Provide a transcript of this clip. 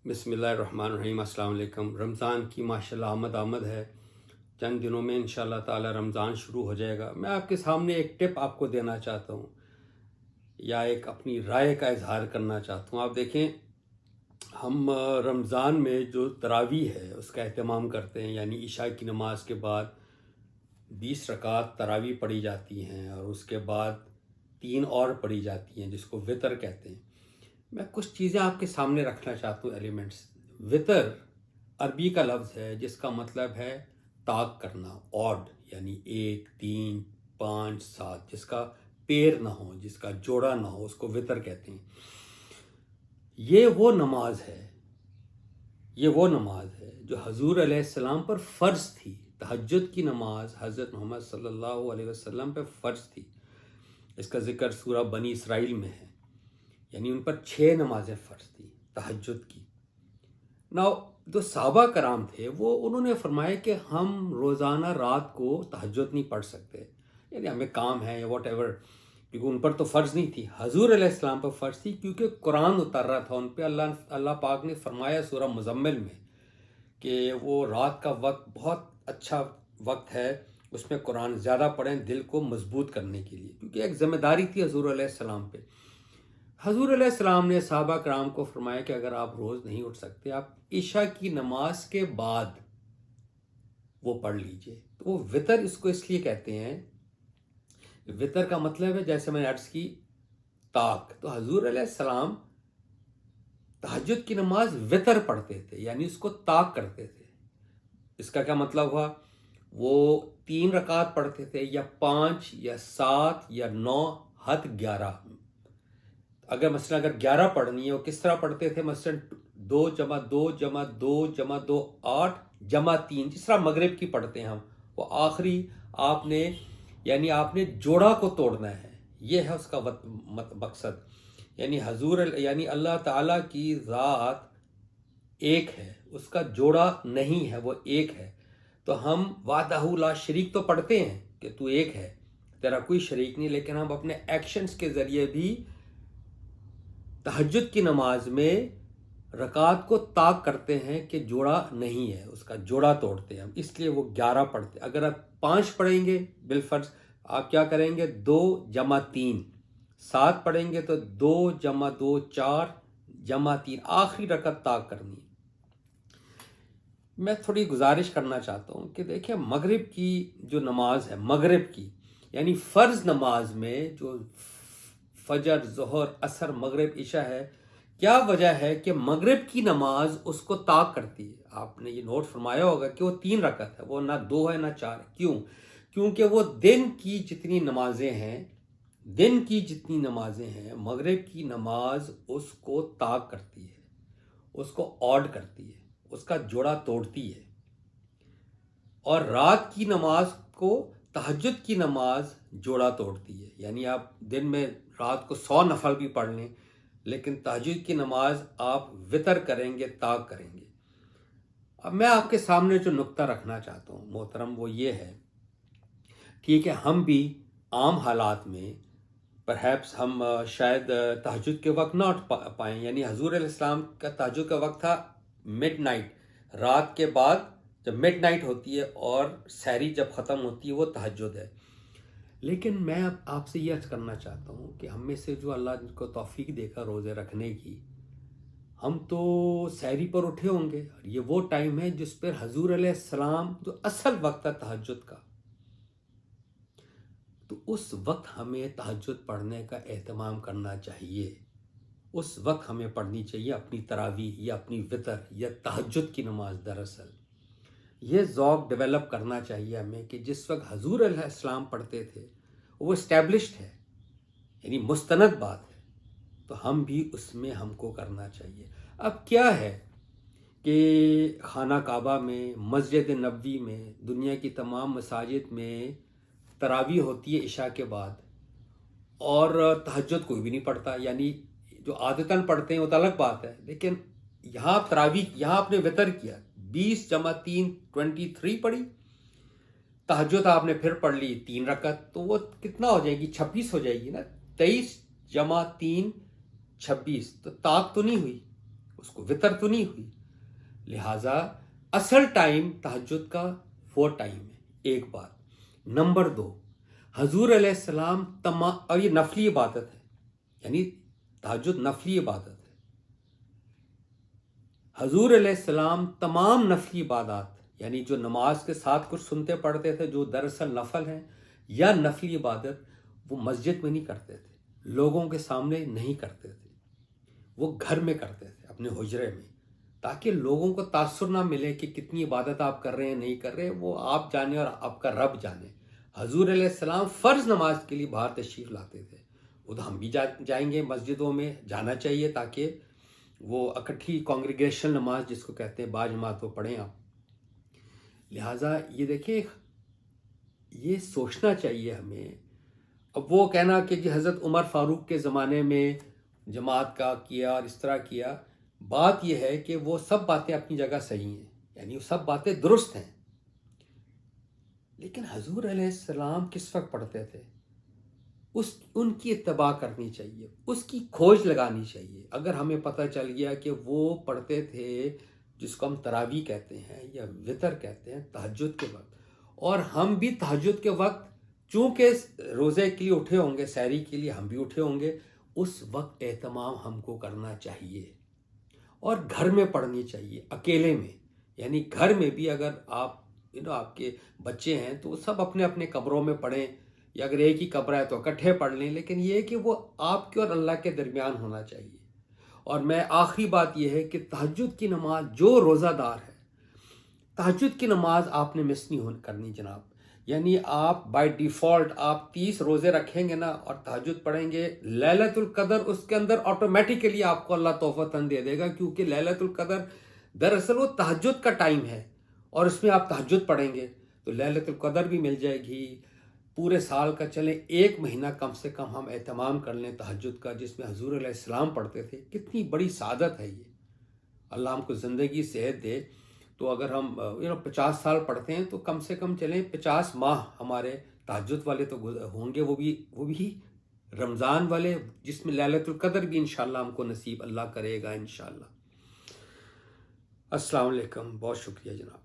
बिस्मिल्लाहिर्रहमानिर्रहीम। अस्सलाम वालेकुम। रमज़ान की माशाल्लाह आमद है। चंद दिनों में इंशाल्लाह ताला रमज़ान शुरू हो जाएगा। मैं आपके सामने एक टिप आपको देना चाहता हूँ या एक अपनी राय का इजहार करना चाहता हूँ। आप देखें, हम रमज़ान में जो तरावी है उसका एहतमाम करते हैं, यानी इशा की नमाज के बाद 20 रकात तरावी पढ़ी जाती हैं और उसके बाद 3 और पढ़ी जाती हैं जिसको वितर कहते हैं। मैं कुछ चीज़ें आपके सामने रखना चाहता हूँ, एलिमेंट्स। वितर अरबी का लफ्ज़ है जिसका मतलब है ताक करना, ऑड, यानी 1, 3, 5, 7, जिसका पेर ना हो, जिसका जोड़ा ना हो, उसको वितर कहते हैं। ये वो नमाज है जो हजूर अलैहिस्सलाम पर फ़र्ज़ थी। तहज्जुद की नमाज हज़रत मोहम्मद सल्लल्लाहु अलैहि वसल्लम पर फ़र्ज़ थी। इसका ज़िक्र सूरह बनी इसराइल में है, यानी उन पर 6 नमाजें फ़र्ज़ थी तहज्जुद की। ना जो सहाबा कराम थे वो उन्होंने फरमाया कि हम रोज़ाना रात को तहज्जुद नहीं पढ़ सकते, यानी हमें काम है या वॉट एवर, क्योंकि उन पर तो फ़र्ज़ नहीं थी। हजूर अलैहिस्सलाम पर फ़र्ज़ थी क्योंकि कुरान उतर रहा था उन पर। अल्लाह पाक ने फरमाया सूरह मुज़म्मिल में कि वो रात का वक्त बहुत अच्छा वक्त है, उसमें कुरान ज़्यादा पढ़ें दिल को मजबूत करने के लिए, क्योंकि एक ज़िम्मेदारी थी हजूर अलैहिस्सलाम पे। हजूर अलैहिस्सलाम ने सहाबा कराम को फरमाया कि अगर आप रोज़ नहीं उठ सकते, आप इशा की नमाज के बाद वो पढ़ लीजिए। तो वो वितर इसको इसलिए कहते हैं। वितर का मतलब है, जैसे मैंने अर्ज़ की, ताक। तो हजूर अलैहिस्सलाम तहज्जुद की नमाज वितर पढ़ते थे, यानी उसको ताक करते थे। इसका क्या मतलब हुआ? वो 3 रकात पढ़ते थे या 5 या 7 या 9, हद 11। अगर 11 पढ़नी है, वो किस तरह पढ़ते थे? मसलन 2 जमा 2 जमा 2 जमा 2 8 जमा 3, जिस तरह मगरिब की पढ़ते हैं हम। वो आखिरी आपने, यानी आपने जोड़ा को तोड़ना है, ये है उसका मकसद। यानी अल्लाह ताला की ज़ात एक है, उसका जोड़ा नहीं है, वो एक है। तो हम वाहदहू ला शरीक तो पढ़ते हैं कि तू एक है, तेरा कोई शरीक नहीं, लेकिन हम अपने एक्शंस के ज़रिए भी तहज्जुद की नमाज में रकात को ताक करते हैं कि जोड़ा नहीं है, उसका जोड़ा तोड़ते हैं हम, इसलिए वो 11 पढ़ते। अगर आप 5 पढ़ेंगे बिलफर्ज, आप क्या करेंगे? 2 जमा 3। 7 पढ़ेंगे तो 2 जमा 2 4 जमा 3, आखिरी रकत ताक करनी। मैं थोड़ी गुजारिश करना चाहता हूँ कि देखिए, मगरिब की जो नमाज है, मगरिब की यानी फ़र्ज़ नमाज में जो फजर, ज़ोहर, असर, मगरिब, इशा है, क्या वजह है कि मगरिब की नमाज उसको ताक करती है? आपने ये नोट फरमाया होगा कि वो 3 रकत है, वो ना 2 है ना 4 है। क्यों? क्योंकि वो दिन की जितनी नमाजें हैं, मगरिब की नमाज उसको ताक करती है, उसको ऑड करती है, उसका जोड़ा तोड़ती है। और रात की नमाज को तहज्जुद की नमाज जोड़ा तोड़ती है। यानी आप दिन में रात को 100 नफल भी पढ़ लें, लेकिन तहज्जुद की नमाज आप वितर करेंगे, ताक करेंगे। अब मैं आपके सामने जो नुक्ता रखना चाहता हूँ मोहतरम, वो ये है, ठीक है, हम भी आम हालात में परहैप्स हम शायद तहज्जुद के वक्त ना उठ पाएँ। यानी हजूर अलैहिस्सलाम का तहज्जुद का वक्त था मिडनाइट, रात के बाद जब मिडनाइट होती है और सहरी जब ख़त्म होती है, वो तहज्जुद है। लेकिन मैं अब आपसे ये अर्ज़ करना चाहता हूँ कि हम में से जो अल्लाह को तौफीक देगा रोज़े रखने की, हम तो सहरी पर उठे होंगे, और ये वो टाइम है जिस पर हजूर अलैहिस्सलाम जो असल वक्त है तहज्जुद का, तो उस वक्त हमें तहज्जुद पढ़ने का एहतमाम करना चाहिए। उस वक्त हमें पढ़नी चाहिए अपनी तरावीह या अपनी वितर या तहज्जुद की नमाज। दरअसल ये ज़ौक़ डेवलप करना चाहिए हमें कि जिस वक्त हजूर अलैहिस्सलाम पढ़ते थे वो इस्टेब्लिश्ड है, यानी मुस्तनद बात है, तो हम भी उसमें हमको करना चाहिए। अब क्या है कि खाना काबा में, मस्जिद नबवी में, दुनिया की तमाम मसाजिद में तरावी होती है इशा के बाद, और तहज्जुद कोई भी नहीं पढ़ता। यानी जो आदतन पढ़ते हैं वो तो अलग बात है, लेकिन यहाँ तरावी, यहाँ आपने वितर किया, 20 जमा 3 23 पढ़ी, तहज्जुद आपने फिर पढ़ ली 3 रकत, तो वो कितना हो जाएगी? 26 हो जाएगी ना। 23 जमा 3 26, तो ताक तो नहीं हुई, اس کو وطر تو نہیں ہوئی. لہٰذا اصل ٹائم تہجد کا وہ ٹائم ہے. ایک بات. نمبر 2، حضور علیہ السلام تمام، اور یہ نفلی عبادت ہے، یعنی تہجد نفلی عبادت ہے. حضور علیہ السلام تمام نفلی عبادات، یعنی جو نماز کے ساتھ کچھ سنتے پڑھتے تھے جو دراصل نفل ہیں یا نفلی عبادت، وہ مسجد میں نہیں کرتے تھے، لوگوں کے سامنے نہیں کرتے تھے، وہ گھر میں کرتے تھے اپنے حجرے میں، تاکہ لوگوں کو تاثر نہ ملے کہ کتنی عبادت آپ کر رہے ہیں نہیں کر رہے، وہ آپ جانے اور آپ کا رب جانے. حضور علیہ السلام فرض نماز کے لیے باہر تشریف لاتے تھے. وہ تو ہم بھی جائیں گے، مسجدوں میں جانا چاہیے تاکہ وہ اکٹھی کانگریگیشن نماز جس کو کہتے ہیں باجماعت وہ پڑھیں آپ. لہٰذا یہ دیکھیں، یہ سوچنا چاہیے ہمیں. اب وہ کہنا کہ جی حضرت عمر فاروق کے زمانے میں جماعت کا کیا اور اس طرح کیا، بات یہ ہے کہ وہ سب باتیں اپنی جگہ صحیح ہیں، یعنی وہ سب باتیں درست ہیں، لیکن حضور علیہ السلام کس وقت پڑھتے تھے ان کی اتباع کرنی چاہیے، اس کی کھوج لگانی چاہیے. اگر ہمیں پتہ چل گیا کہ وہ پڑھتے تھے جس کو ہم تراویح کہتے ہیں یا وطر کہتے ہیں تہجد کے وقت، اور ہم بھی تہجد کے وقت چونکہ روزے کے لیے اٹھے ہوں گے، سحری کے لیے ہم بھی اٹھے ہوں گے، اس وقت اہتمام ہم کو کرنا چاہیے. اور گھر میں پڑھنی چاہیے، اکیلے میں. یعنی گھر میں بھی اگر آپ آپ کے بچے ہیں تو سب اپنے اپنے کمروں میں پڑھیں، یا اگر ایک ہی کمرہ ہے تو اکٹھے پڑھ لیں، لیکن یہ ہے کہ وہ آپ کے اور اللہ کے درمیان ہونا چاہیے. اور میں آخری بات یہ ہے کہ تہجد کی نماز جو روزہ دار ہے، تہجد کی نماز آپ نے مس نہیں کرنی جناب. یعنی آپ بائی ڈیفالٹ آپ 30 روزے رکھیں گے نا اور تہجد پڑھیں گے، لیلۃ القدر اس کے اندر آٹومیٹیکلی آپ کو اللہ توفتاً دے دے گا، کیونکہ لیلۃ القدر دراصل وہ تہجد کا ٹائم ہے، اور اس میں آپ تہجد پڑھیں گے تو لیلۃ القدر بھی مل جائے گی. پورے سال کا چلیں 1 مہینہ کم سے کم ہم اہتمام کر لیں تہجد کا، جس میں حضور علیہ السلام پڑھتے تھے. کتنی بڑی سعادت ہے یہ. اللہ ہم کو زندگی صحت دے. تو اگر ہم 50 سال پڑھتے ہیں تو کم سے کم چلیں 50 ماہ ہمارے تہجد والے تو ہوں گے، وہ بھی رمضان والے، جس میں لیلۃ القدر بھی انشاءاللہ ہم کو نصیب اللہ کرے گا انشاءاللہ. السلام علیکم، بہت شکریہ جناب.